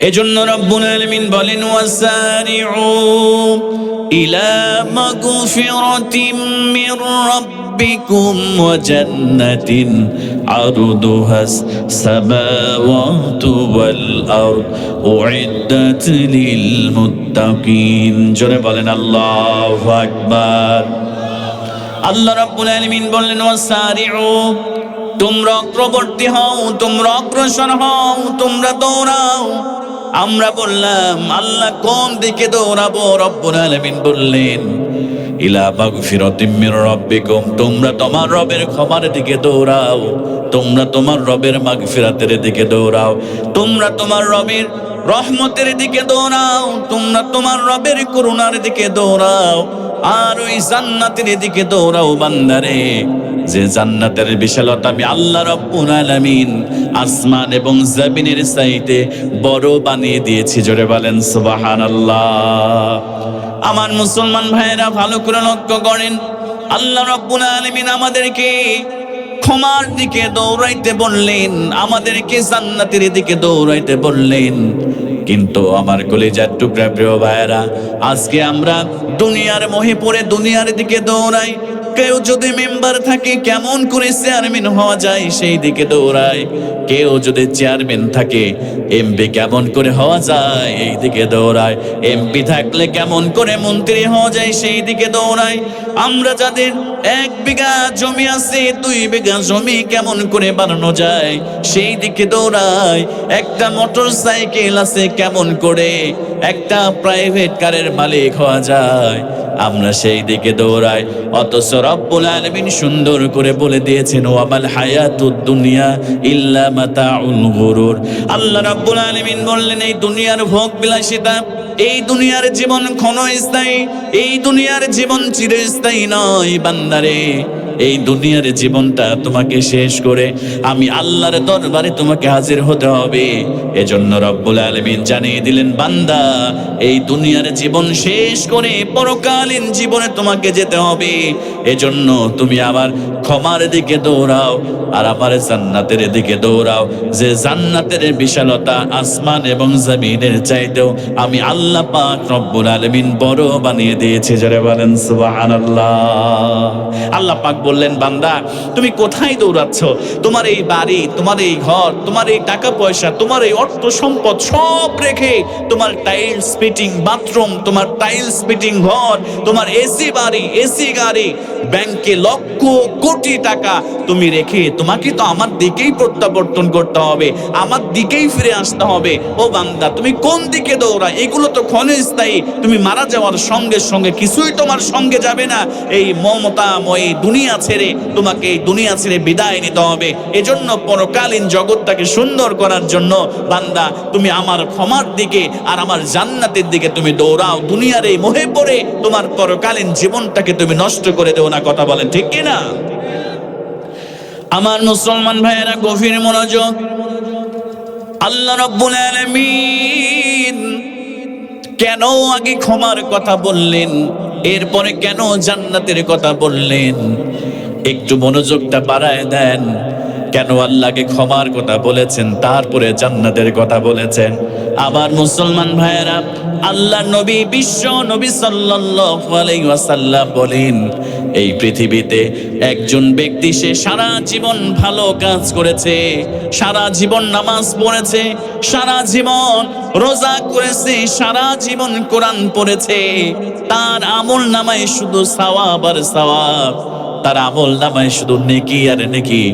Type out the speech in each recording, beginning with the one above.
এজন্য রব্বুল আলামিন বলেন ওয়াসারিউ ইলা মাগফিরাতিম মির রাব্বিকুম ওয়া জান্নাতিন আরদুহাস সামাওয়াতু ওয়াল আরদ উইদ্দাত লিল মুত্তাকিন। জোরে বলেন আল্লাহু আকবার। আল্লাহ রাব্বুল আলামিন বললেন ওয়াসারিউ, তোমরা অগ্রবর্তী হও, তোমরা অগ্রসর হও, তোমরা দৌড়াও। আমরা বললাম আল্লাহ কোন দিকে দৌড়াবো? রব্বুল আলামিন বললেন ইলা মাগফিরাতিম মির রাব্বিকুম, তোমরা তোমার রবের ক্ষমার দিকে দৌড়াও, তোমরা তোমার রবের মাগফিরাতের দিকে দৌড়াও, তোমরা তোমার রবের রহমতের দিকে দৌড়াও, তোমরা তোমার রবের করুণার দিকে দৌড়াও, আর ওই জান্নাতের দিকে দৌড়াও বান্দারে, যে জান্নাতের বিশালতা আমি আল্লাহ রাব্বুল আলামিন আসমান এবং জমিনের চাইতে বড় বানিয়ে দিয়েছি। জোরে বলেন সুবহানাল্লাহ। আমার মুসলমান ভাইয়েরা ভালো করে লক্ষ্য করেন, আল্লাহ রাব্বুল আলামিন আমাদেরকে ক্ষমার দিকে দৌড়াইতে বললেন, আমাদেরকে জান্নাতের দিকে দৌড়াইতে বললেন। কিন্তু আমার কলিজার টুকরা প্রিয় ভাইয়েরা, আজকে আমরা দুনিয়ার মোহে পড়ে দুনিয়ার দিকে দৌড়াই। কেউ যদি মেম্বার থাকে কেমন করে চেয়ারম্যান হওয়া যায় সেই দিকে দৌড়ায়, কেউ যদি চেয়ারম্যান থাকে এমপি কেমন করে হওয়া যায় এই দিকে দৌড়ায়, এমপি থাকলে কেমন করে মন্ত্রী হওয়া যায় সেই দিকে দৌড়ায়। আমরা যাদের 1 বিঘা জমি আছে 2 বিঘা জমি কেমন করে বানানো যায় সেই দিকে দৌড়ায়। একটা মোটর সাইকেল আছে কেমন করে একটা প্রাইভেট কারের মালিক হওয়া যায়, আমরা সেই দিকে দৌড়াই। অথচ রব্বুল আলামিন সুন্দর করে বলে দিয়েছেন ওয়ামাল হায়াতুদ দুনিয়া ইল্লা মাতাউল গুরুর। আল্লাহ রাব্বুল আলামিন বললেন এই দুনিয়ার ভোগ বিলাসিতা, এই দুনিয়ার জীবন ক্ষণস্থায়ী, এই দুনিয়ার জীবন চিরস্থায়ী নয় বান্দারে। এই দুনিয়ার জীবনটা তোমাকে শেষ করে আমি আল্লাহর দরবারে তোমাকে হাজির হতে হবে। এজন্য রব্বুল আলামিন জানিয়ে দিলেন বান্দা, এই দুনিয়ার জীবন শেষ করে পরকালীন জীবনে তোমাকে যেতে হবে। এজন্য তুমি আমার ক্ষমার দিকে দৌড়াও আর আমার জান্নাতের দিকে দৌড়াও, যে জান্নাতের বিশালতা আসমান এবং জমিনের চাইতেও আমি আল্লাহ পাক রব্বুল আলামিন বড় বানিয়ে দিয়েছি। যারা বলেন সুবহানাল্লাহ। আল্লাহ পাক বললেন বান্দা তুমি কোথায় দৌড়াচ্ছ? তোমার এই বাড়ি, তোমার এই ঘর, তোমার এই টাকা পয়সা, তোমার এই অর্থ সম্পদ সব রেখে, তোমার টাইলস ফিটিং বাথরুম, তোমার টাইলস ফিটিং ঘর, তোমার এসি বাড়ি, এসি গাড়ি, ব্যাংকে লক্ষ কোটি টাকা তুমি রেখে তোমাকে তো আমার দিকেই প্রত্যাবর্তন করতে হবে, আমার দিকেই ফিরে আসতে হবে। ও বান্দা তুমি কোন দিকে দৌড়া? এগুলো তো ক্ষণস্থায়ী, তুমি মারা যাওয়ার সঙ্গে সঙ্গে কিছুই তোমার সঙ্গে যাবে না। এই মমতাময় দুনিয়া ছেড়ে তোমাকে এই দুনিয়া ছেড়ে বিদায় নিতে হবে। এজন্য পরকালীন জগৎটাকে সুন্দর করার জন্য বান্দা তুমি আমার ক্ষমার দিকে আর আমার জান্নাতের দিকে তুমি দৌড়াও। দুনিয়ার এই মোহে পড়ে তোমার পরকালীন জীবনটাকে তুমি নষ্ট করে দেও না। কথা বলেন ঠিক কিনা? আমার মুসলমান ভাইয়েরা গভীর মনোযোগ। আল্লাহ রাব্বুল আলামিন কেন আগে ক্ষমার কথা বললেন, এরপরে কেন জান্নাতের কথা বললেন? একটু মনোযোগটা বাড়ায় দেন। কেন আল্লাহকে ক্ষমার কথা বলেছেন তারপরে জান্নাতের কথা বলেছেন? আবার মুসলমান ভাইয়েরা, আল্লাহ নবী বিশ্ব নবী সাল্লাল্লাহু আলাইহি ওয়াসাল্লাম বলেন এই পৃথিবীতে একজন ব্যক্তি সে সারা জীবন ভালো কাজ করেছে, সারা জীবন নামাজ পড়েছে, সারা জীবন রোজা করেছে, সারা জীবন কোরআন পড়েছে, তার আমল নামায় শুধু সওয়াব আর সওয়াব, তার আমল নামায় শুধু নেকি আর নেকি।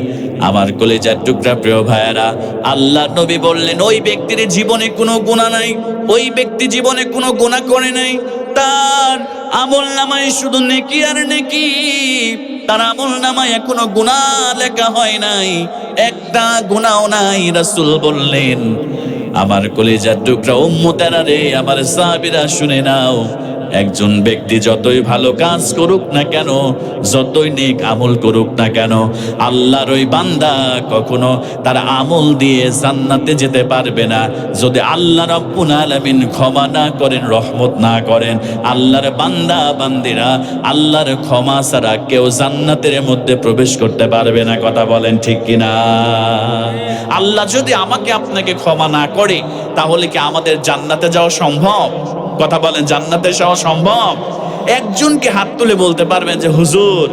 আমার কলেজার টুকরা প্রিয় ভাইয়েরা, আল্লাহ নবী বললেন ওই ব্যক্তির জীবনে কোনো গুনাহ নাই, ওই ব্যক্তি জীবনে কোনো গুনাহ করে নাই, তার আমল নামায় শুধু নেকি আর নেকি, তার আমল নামায় কোনো গুনাহ লেখা হয় নাই, একটা গুনাহও নাই। রাসূল বললেন আমার কলেজার টুকরা উম্মতেরা রে, আমার সাহাবীরা শুনে নাও, একজন ব্যক্তি যতই ভালো কাজ করুক না কেন, যতই নেক আমল করুক না কেন, আল্লাহর ওই বান্দা কখনো তার আমল দিয়ে জান্নাতে যেতে পারবে না যদি আল্লাহ রাব্বুল আলামিন ক্ষমা না করেন, রহমত না করেন। আল্লাহর বান্দা বান্দিরা আল্লাহর ক্ষমা ছাড়া কেউ জান্নাতের মধ্যে প্রবেশ করতে পারবে না। কথা বলেন ঠিক কিনা? আল্লাহ যদি আমাকে আপনাকে ক্ষমা না করে, তাহলে কি আমাদের জান্নাতে যাওয়া সম্ভব? কথা বলেন, জান্নাতে যাওয়া সম্ভব? একজনকে হাত তুলে বলতে পারবেন যে হুজুর,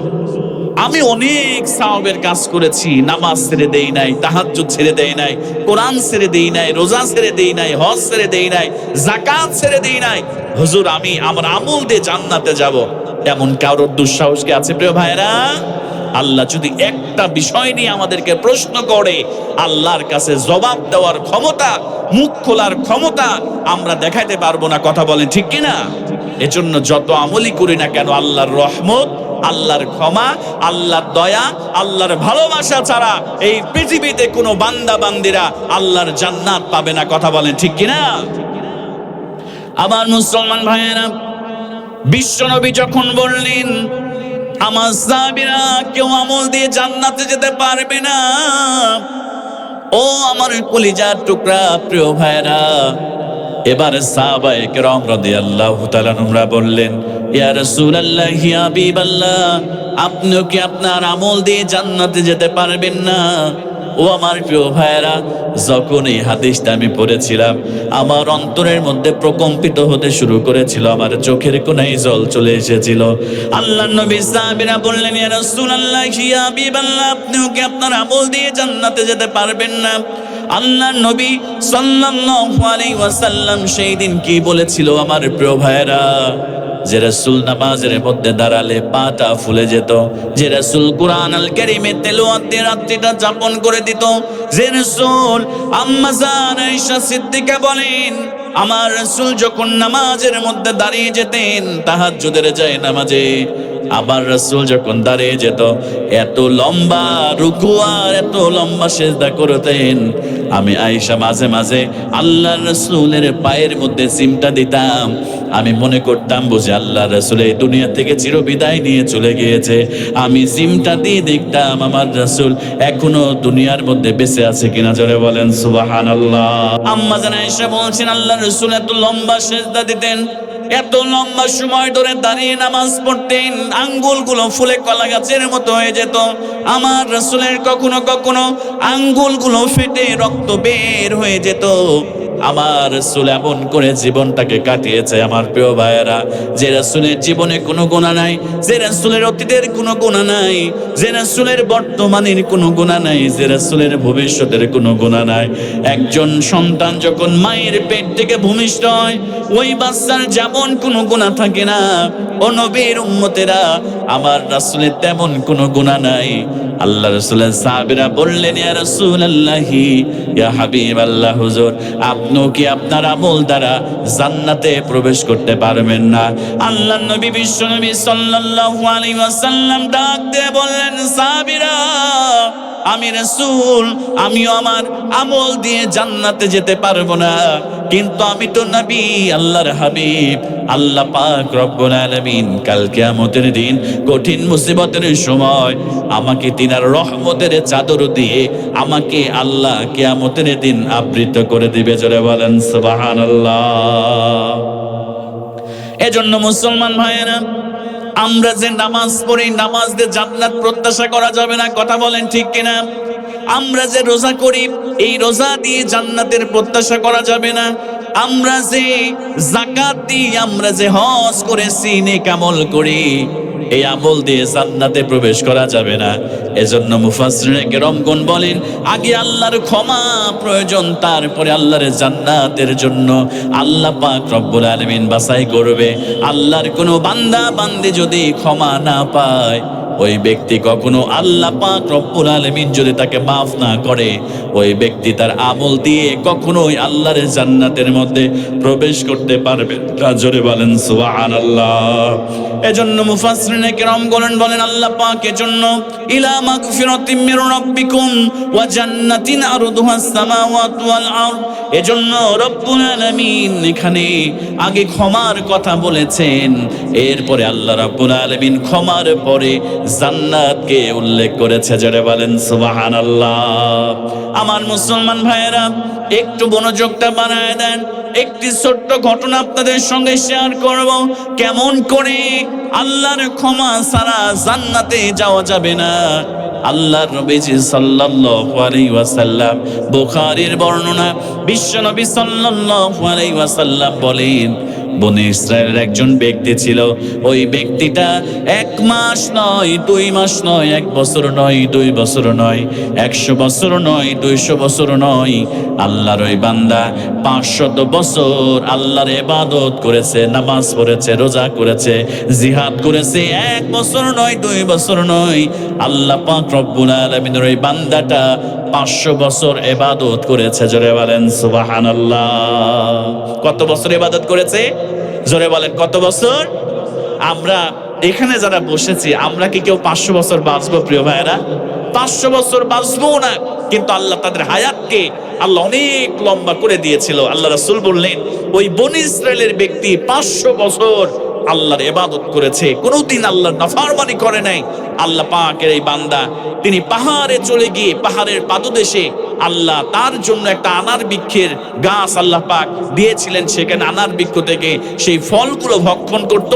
আমি অনেক সওয়াবের কাজ করেছি, নামাজ ছেড়ে দেই নাই, তাহাজ্জুদ ছেড়ে দেই নাই, কোরআন ছেড়ে দেই নাই, রোজা ছেড়ে দেই নাই, হজ ছেড়ে দেই নাই, যাকাত ছেড়ে দেই নাই, হুজুর আমি আমার আমল দিয়ে জান্নাতে যাব, এমন কারোর দুঃসাহস কি আছে প্রিয় ভাইরা? আল্লাহ যদি একটা বিষয় নিয়ে আমাদেরকে প্রশ্ন করে, আল্লাহর কাছে জবাব দেওয়ার ক্ষমতা, মুখ খোলার ক্ষমতা আমরা দেখাইতে পারবো না। কথা বলেন ঠিক কিনা? এজন্য যত আমলই করি না কেন, আল্লাহর রহমত, আল্লাহর ক্ষমা, আল্লাহর দয়া, আল্লাহর ভালোবাসা ছাড়া এই পৃথিবীতে কোনো বান্দা বান্দিরা আল্লাহর জান্নাত পাবে না। কথা বলেন ঠিক কিনা? আমার মুসলমান ভাইয়েরা, বিশ্বনবী যখন বললেন আমার সাহাবীরা কেউ আমল দিয়ে জান্নাতে যেতে পারবে না, ও আমার কলিজার টুকরা প্রিয় ভাইরা, এবার সাহাবায়ে কেরাম রাদিয়াল্লাহু তাআলা আনহুরা বললেন, ইয়া রাসূলুল্লাহ, ইয়া হাবিবাল্লাহ, আপনিও কি আপনার আমল দিয়ে জান্নাতে যেতে পারবেন না? ও আমার প্রিয় ভাইরা, যখন এই হাদিসটা আমি পড়েছিলাম, আমার অন্তরের মধ্যে প্রকম্পিত হতে শুরু করেছিল, আমার চোখের কোণায় জল চলে এসেছিল। আল্লাহর নবী সাহাবীরা বললেন, ইয়া রাসূলুল্লাহ, ইয়া হাবিবাল্লাহ, আপনিও কি আপনার আমল দিয়ে জান্নাতে যেতে পারবেন না? আল্লাহর নবী সাল্লাল্লাহু আলাইহি ওয়াসাল্লাম সেই দিন কি বলেছিল আমার প্রিয় ভাইরা? যে রাসূল নামাজের মধ্যে দাঁড়ালে পাটা ফুলে যেত, যে রাসূল কুরআন আল কারীমে তেলাওয়াত দিয়ে রাত্রিটা যাপন করে দিত, যে রাসূল আম্মা জান আয়েশা সিদ্দিকা বলেন, আমার রাসূল যখন নামাজের মধ্যে দাঁড়িয়ে যেতেন তাহাজ্জুদের যায় নামাজে, আবার রাসূল যখন দাঁড়িয়ে যেত এত লম্বা রুকু আর এত লম্বা সিজদা করতেন, আমি আয়েশা মাঝে মাঝে আল্লাহর রাসূলের পায়ের মধ্যে চিমটা দিতাম, আমি মনে করতাম বুঝি আল্লাহর রাসূল এই দুনিয়া থেকে চিরবিদায় নিয়ে চলে গিয়েছে। আমি চিমটা দিয়ে দেখতাম আমার রাসূল এখনো দুনিয়ার মধ্যে বেঁচে আছে কিনা। জোরে বলেন সুবহানাল্লাহ। আম্মা জান আয়েশা বলছেন, আল্লাহর রাসূল এত লম্বা সিজদা দিতেন, এত লম্বা সময় ধরে দাঁড়িয়ে নামাজ পড়তেন, আঙ্গুলগুলো ফুলে কলা গাছের মতো হয়ে যেত। আমার রাসূলের কখনো কখনো আঙ্গুলগুলো ফেটে রক্ত বের হয়ে যেত। আমার রাসূল এমন করে জীবনটাকে কাটিয়েছে আমার প্রিয় ভাইয়েরা, যে রাসূলের জীবনে কোনো গুনাহ নাই, যে রাসূলের অতীতের কোনো গুনাহ নাই, যে রাসূলের বর্তমানের কোনো গুনাহ নাই, যে রাসূলের ভবিষ্যতের কোনো গুনাহ নাই। একজন সন্তান যখন মায়ের পেট থেকে ভূমিষ্ঠ হয়, ওই বাচ্চার যেমন কোনো গুনাহ থাকে না, ও নবীর উম্মতেরা আমার রাসূলের তেমন কোনো গুনাহ নাই। আল্লাহ রাসূলের সাহাবীরা বললেন, ইয়া রাসূলুল্লাহ, ইয়া হাবিবাল্লাহ, হুজুর আপনিও কি আপনার আমল দ্বারা জান্নাতে প্রবেশ করতে পারবেন না? আল্লাহর নবী বিশ্বনবী সাল্লাল্লাহু আলাইহি ওয়াসাল্লাম ডাক দিয়ে বললেন, সাহাবীরা আমি রাসূল, আমিও আমার আমল দিয়ে জান্নাতে যেতে পারবো না, কিন্তু আমি তো নবী, আল্লাহর হাবিব, আল্লাহ পাক রব্বুল আলামিন কাল কিয়ামতের দিন কঠিন মুসিবতের সময় আমাকে তিনার রহমতের চাদর দিয়ে আমাকে আল্লাহ কিয়ামতের দিন আবৃত করে দিবে। জোরে বলেন সুবহানাল্লাহ। এজন্য মুসলমান ভাইয়েরা, আমরা যে নামাজ পড়ি, নামাজ দিয়ে জান্নাত প্রত্যাশা করা যাবে না। কথা বলেন ঠিক কিনা? আমরা যে রোজা করি, এই রোজা দিয়ে জান্নাতের প্রত্যাশা করা যাবে না। আমরা যে যাকাত দিই, আমরা যে হজ করেছি, নেক আমল করি, এই আমল দিয়ে জান্নাতে প্রবেশ করা যাবে না। এজন্য মুফাসসিরিনে কেরামগণ বলেন, আগে আল্লাহর ক্ষমা প্রয়োজন, তারপরে আল্লাহর জান্নাতের জন্য আল্লাহ পাক রব্বুল আলামিন বাছাই করবে। আল্লাহর কোনো বান্দা বান্দি যদি ক্ষমা না পায়, ওই ব্যক্তি কখনো আল্লাহ পাক রব্বুল আলামিন যদি তাকে মাফ না করে, ওই ব্যক্তি তার আমল দিয়ে কখনোই আল্লাহর জান্নাতের মধ্যে প্রবেশ করতে পারবে না। জোরে বলেন সুবহানাল্লাহ। এজন্য মুফাসসিরিনে কিরাম বলেন আল্লাহ পাক এজন্য ইলা মাগফিরাতিম মির রাব্বিকুম ওয়া জান্নাতিন আরদুহাস সামাওয়াতু ওয়াল আরদ, এজন্য রব্বুল আলামিন এখানে আগে ক্ষমার কথা বলেছেন, এরপরে আল্লাহ রাব্বুল আলামিন ক্ষমার পরে জান্নাতকে উল্লেখ করেছে। জোরে বলেন সুবহানাল্লাহ। আমার মুসলমান ভাইয়েরা, একটু মনোযোগটা বাড়ায় দেন। একটি ছোট্ট ঘটনা আপনাদের সঙ্গে শেয়ার করব, কেমন করে আল্লাহর ক্ষমা ছাড়া জান্নাতে যাওয়া যাবে না। আল্লাহর নবীজি সাল্লাল্লাহু আলাইহি ওয়াসাল্লাম, বুখারীর বর্ণনা, বিশ্বনবী সাল্লাল্লাহু আলাইহি ওয়াসাল্লাম বলেন, বনি ইসরায়েলের একজন ব্যক্তি ছিল। ওই ব্যক্তিটা 1 মাস নয়, 2 মাস নয়, 1 বছর নয়, 2 বছর নয়, 100 বছর নয়, 200 বছর নয়, আল্লাহর ওই বান্দা 500 বছর আল্লাহর ইবাদত করেছে, নামাজ পড়েছে, রোজা করেছে, জিহাদ করেছে। 1 বছর নয়, 2 বছর নয়, আল্লাহ পাক রব্বুল আলামিনের ওই বান্দাটা 500 বছর ইবাদত করেছে। জোরে বলেন সুবহানাল্লাহ। কত বছর ইবাদত করেছে? জোরে বলেন কত বছর? আমরা এখানে যারা বসেছি, আমরা কি কেউ 500 বছর বাঁচবো? প্রিয় ভাইয়েরা, 500 বছর বাঁচবো না, কিন্তু আল্লাহ তাদের হায়াতকে আল্লাহ অনেক লম্বা করে দিয়েছিল। আল্লাহ রাসূল বললেন, ওই বনি ইসরায়েলের ব্যক্তি 500 বছর আল্লাহর ইবাদত করেছে, কোনোদিন আল্লাহর নাফরমানি করে নাই। আল্লাহ পাকের এই বান্দা, তিনি পাহাড়ে চলে গিয়ে পাহাড়ের পাদদেশে আল্লাহ তার জন্য একটা আনার বৃক্ষের গাছ আল্লাহ পাক দিয়েছিলেন। সেখানে আনার বৃক্ষ থেকে সেই ফলগুলো ভক্ষণ করত,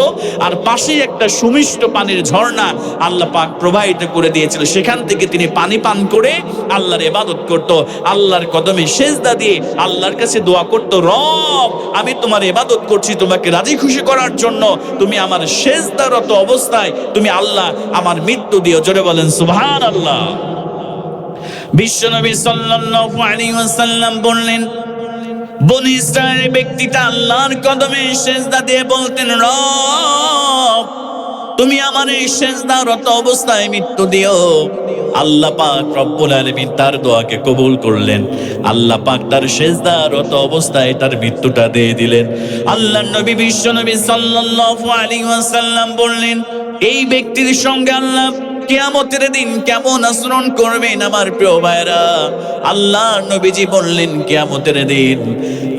আর পাশেই একটা সুমিষ্ট পানির ঝর্ণা আল্লাহ পাক প্রবাহিত করে দিয়েছিল। সেখান থেকে তিনি পানি পান করে আল্লাহর ইবাদত করত, আল্লাহর কদমে সেজদা দিয়ে আল্লাহর কাছে দোয়া করত, রব আমি তোমার ইবাদত করছি তোমাকে রাজি খুশি করার জন্য, তুমি আমার সেজদারত অবস্থায় তুমি আল্লাহ আমার মৃত্যু দিও। জোরে বলেন সুবহানাল্লাহ। বিশ্বনবী সাল্লাল্লাহু আলাইহি ওয়াসাল্লাম বললেন, বনি ইসরায়েলের ব্যক্তিটা আল্লাহর কদমে সেজদা দিয়ে বলতেন, রব তুমি আমার এই সেজদারত অবস্থায় মৃত্যু দিও। আল্লাহ পাক রব্বুল আলামিন তার দোয়াকে কবুল করলেন। আল্লাহ পাক তার সেজদারত অবস্থায় তার মৃত্যুটা দিয়ে দিলেন। আল্লাহর নবী বিশ্বনবী সাল্লাল্লাহু আলাইহি ওয়াসাল্লাম বললেন, এই ব্যক্তির সঙ্গে আল্লাহ কিয়ামতের দিন কেমন আচরণ করবেন আমার প্রিয় ভাইরা। আল্লাহ নবীজি বললেন, কিয়ামতের দিন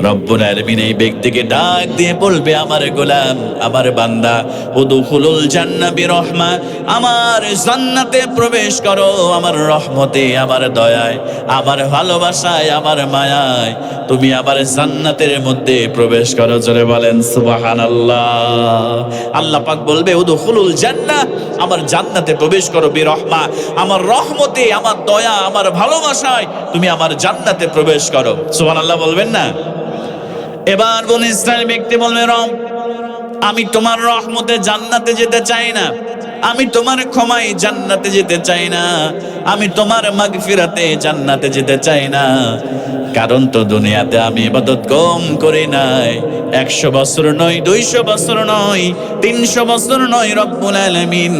রব্বুল আলামিন এই ব্যক্তিকে ডাক দিয়ে বলবে, আমার গোলাম, আমার বান্দা, উদখুলুল জান্নাহ বিরহমা, আমার জান্নাতে প্রবেশ করো আমার রহমতে, আমার দয়ায়, আমার ভালোবাসায়, আমার মায়ায় তুমি আমার জান্নাতের মধ্যে প্রবেশ করো। জোরে বলেন সুবহানাল্লাহ। আল্লাহ পাক বলবে, উদখুলুল জান্নাহ, আমার জান্নাতে প্রবেশ করো বিরহমা, আমার রহমতে, আমার দয়া, আমার ভালোবাসায় তুমি আমার জান্নাতে প্রবেশ করো। সুবহানাল্লাহ বলবেন না? এবার বনি ইসরায়েল ব্যক্তি বলবে, রব আমি তোমার রহমতে জান্নাতে যেতে চাই না, আমি তোমার ক্ষমায় জান্নাতে যেতে চাই না, আমি তোমার মাগফিরাতে জান্নাতে যেতে চাই না। কারণ তো দুনিয়াতে আমি ইবাদত কম করি নাই, 100 বছর নয়, 200 বছর নয়, 300 বছর নয়, রব্বুল আলামিন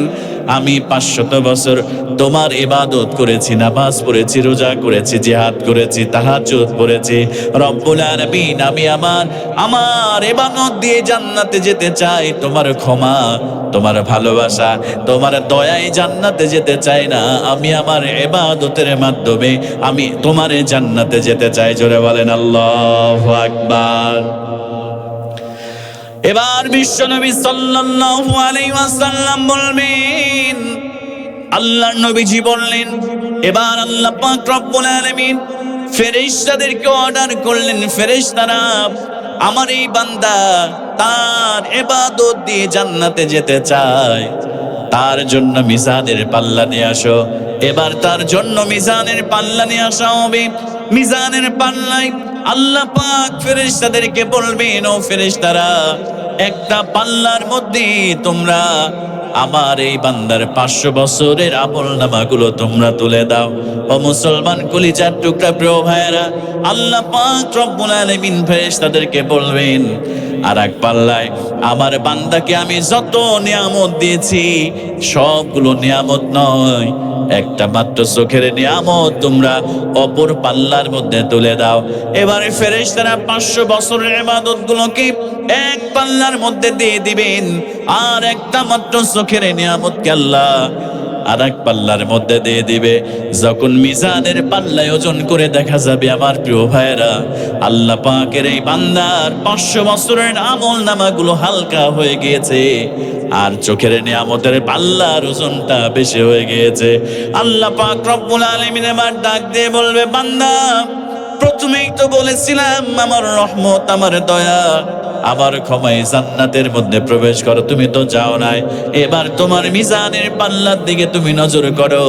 আমি 500 বছর তোমার ইবাদত করেছি, নামাজ পড়েছি, রোজা করেছি, জিহাদ করেছি, তাহাজ্জুদ পড়েছি। রব্বুল আলামিন আমি আমার ইবাদত দিয়ে জান্নাতে যেতে চাই, তোমার ক্ষমা, তোমার ভালোবাসা, তোমার দয়ায় জান্নাতে যেতে চাই না, আমি আমার ইবাদতের মাধ্যমে আমি তোমার জান্নাতে যেতে চাই। জোরে বলেন আল্লাহু আকবার। এবার বিশ্বনবী সাল্লাল্লাহু আলাইহি ওয়াসাল্লাম বলবেন, আল্লাহর নবীজি বললেন, এবার আল্লাহ পাক রব্বুল আলামিন ফেরেশতাদেরকে অর্ডার করলেন, ফেরেশতারা আমার এই বান্দা তার ইবাদত দিয়ে জান্নাতে যেতে চায়, তার জন্য মিজানের পাল্লা নিয়ে আসো। এবার তার জন্য মিজানের পাল্লা নিয়ে আসা হবে। মিজানের পাল্লায় আল্লাহ পাক ফেরেশতাদেরকে বলবেন, ও ফেরেশতারা, একটা পাল্লার মধ্যে তোমরা আমার এই বান্দার 500 বছরের আমলনামাগুলো তোমরা তুলে দাও। ও মুসলমান কলিজার টুকরা প্রিয় ভাইয়েরা, আল্লাহ পাক রব্বুল আলামিন ফেরেশতাদেরকে বলবেন, আর এক পাল্লায় আমার বান্দাকে আমি যত নিয়ামত দিয়েছি সবগুলো নিয়ামত নয়, একটা মাত্র চোখের নিয়ামত তোমরা অপর পাল্লার মধ্যে তুলে দাও। এবারে ফেরেশতারা 500 বছরের ইবাদত গুলোকে এক পাল্লার মধ্যে দিয়ে দিবেন, আর একটা মাত্র চোখের নিয়ামতকে আল্লাহ আর এক পাল্লার মধ্যে দিয়ে দিবে। যখন মিজানের পাল্লায় ওজন করে দেখা যাবে আমার প্রিয় ভাইরা, আল্লাহ পাকের এই বান্দার 500 বছরের আমল নামাগুলো হালকা হয়ে গিয়েছে, আর চোখের নিয়ামতের পাল্লার ওজনটা বেশি হয়ে গিয়েছে। আল্লাহ পাক রব্বুল আলামিন এবার ডাক দিয়ে বলবে, বান্দা প্রথমেই তো বলেছিলাম আমার রহমত, আমার দয়া, আমার ক্ষমায় জান্নাতের মধ্যে প্রবেশ করো, তুমি তো যাও নাই। এবার তোমার মিজানের পাল্লার দিকে তুমি নজর করো,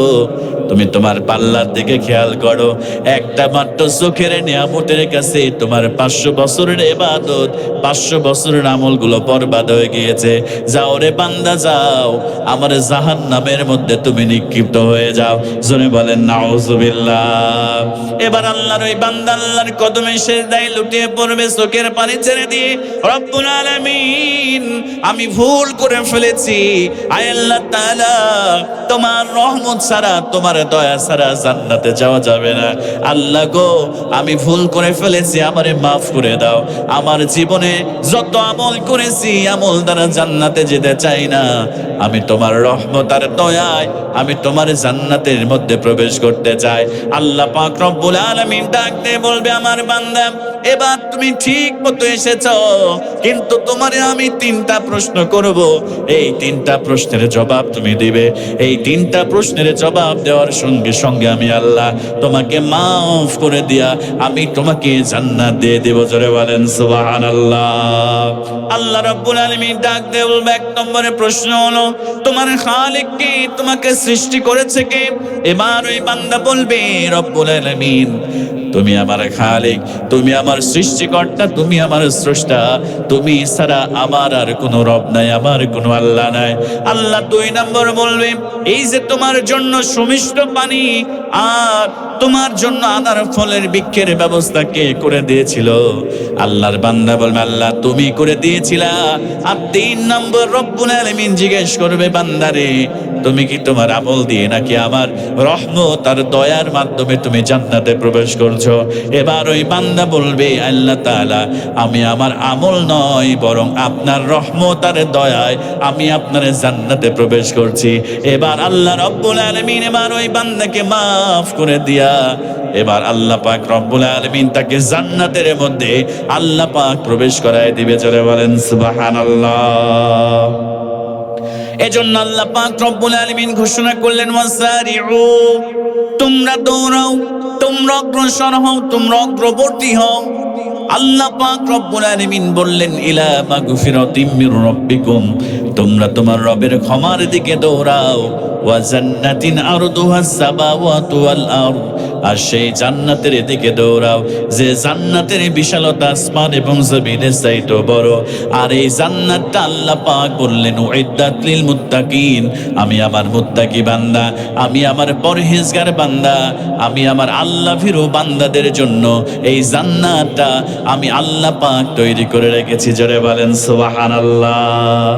তুমি তোমার পাল্লার দিকে খেয়াল করো। একটা মাত্র চোখের নিয়ামতের কাছে তোমার 500 বছরের ইবাদত, 500 বছরের আমলগুলো বরবাদ হয়ে গিয়েছে। যাও রে বান্দা যাও, আমার জাহান্নামের মধ্যে তুমি নিক্ষিপ্ত হয়ে যাও। জোরে বলেন নাউজুবিল্লাহ। এবার আল্লাহর ওই বান্দা আল্লাহর কদমে সিজদায় লুটিয়ে পড়বে, চোখের পানি ছেড়ে দিয়ে, রব্বুল আলামিন আমি ভুল করে ফেলেছি, আয় আল্লাহ তাআলা তোমার রহমত ছাড়া, তোমার দয়া ছাড়া জান্নাতে যাওয়া যাবে না। আল্লাহ গো আমি ভুল করে ফেলেছি, আমারে মাফ করে দাও। আমার জীবনে যত আমল করেছি, আমল দ্বারা জান্নাতে যেতে চাই না, আমি তোমার রহমত আর দয়ায় আমি তোমার জান্নাতের মধ্যে প্রবেশ করতে চাই। আল্লাহ পাক রব্বুল আলামিন ডাক দিয়ে বলবে, আমার বান্দা এবার তুমি ঠিক মতো এসেছো, কিন্তু তোমারে আমি 3টা প্রশ্ন করব, এই 3টা প্রশ্নের জবাব তুমি দিবে। এই 3টা প্রশ্নের জবাব দেওয়ার সঙ্গে সঙ্গে আমি আল্লাহ তোমাকে মাফ করে দিয়া আমি তোমাকে জান্নাত দিয়ে দেব। জোরে বলেন সুবহানাল্লাহ। আল্লাহ রাব্বুল আলামিন ডাক দিয়ে বলবে, 1 নম্বরের প্রশ্ন হলো তোমার খালিক কে, তোমাকে সৃষ্টি করেছে কে? এবার ওই বান্দা বলবে, রব্বুল আলামিন তুমি আমার খালিক, তুমি আমার সৃষ্টিকর্তা, তুমি আমার স্রষ্টা, তুমি ছাড়া আমার আর কোনো রব নাই, আমার কোনো আল্লাহ নাই। আল্লাহ 2 নম্বর বলবে, এই যে তোমার জন্য সুমিষ্ট পানি আর তোমার জন্য আনার ফলের বৃক্ষের ব্যবস্থা কে করে দিয়েছিল? আল্লাহর বান্দা বলবে, আল্লাহ তুমি করে দিয়েছিলা। আর 3 নম্বর রব্বুল আলামিন জিজ্ঞেস করবে, বান্দারে তুমি কি তোমার আমল দিয়ে নাকি আমার রহমত আর দয়ার মাধ্যমে তুমি জান্নাতে প্রবেশ করছো? এবার ওই বান্দা বলবে, আল্লাহ তাআলা আমি আমার আমল নয়, বরং আপনার রহমত আর দয়ায় আমি আপনার জান্নাতে প্রবেশ করছি। এবার আল্লাহ রব্বুল আলামিন এবার ওই বান্দাকে মাফ করে দিয়া এবার আল্লাহ পাক রব্বুল আলামিন তাকে জান্নাতের মধ্যে আল্লাহ পাক প্রবেশ করায় দিবে। জোরে বলেন সুবহানাল্লাহ। এজন্য আল্লাহ পাক রব্বুল আলামিন ঘোষণা করলেন, ওয়াসারিউ তোমরা দৌড়াও, তোমরা অগ্রসর হও, তোমরা অগ্রবর্তী হও। আল্লাহ পাক রব্বুল আলামিন বললেন, ইলা মাগফিরাতিম মির রাব্বিকুম তোমরা তোমার রবের ক্ষমার দিকে দৌড়াও, ওয়া জান্নাতিন আরদুহাস সামাওয়াতু ওয়াল আরদ আর সেই জান্নাতের দিকে দৌড়াও যে জান্নাতের বিশালতা আসমান এবং জমিনের চাইতে বড়। আর এই জান্নাতটা আল্লাহ পাক বললেন, উইদ্দাত লিল মুত্তাকিন আমি আমার মুত্তাকি বান্দা, আমি আমার পরহেজগার বান্দা, আমি আমার আল্লাহ ভীরু বান্দাদের জন্য এই জান্নাতটা আমি আল্লাহ পাক তৈরি করে রেখেছি। জোরে বলেন সুবহানাল্লাহ।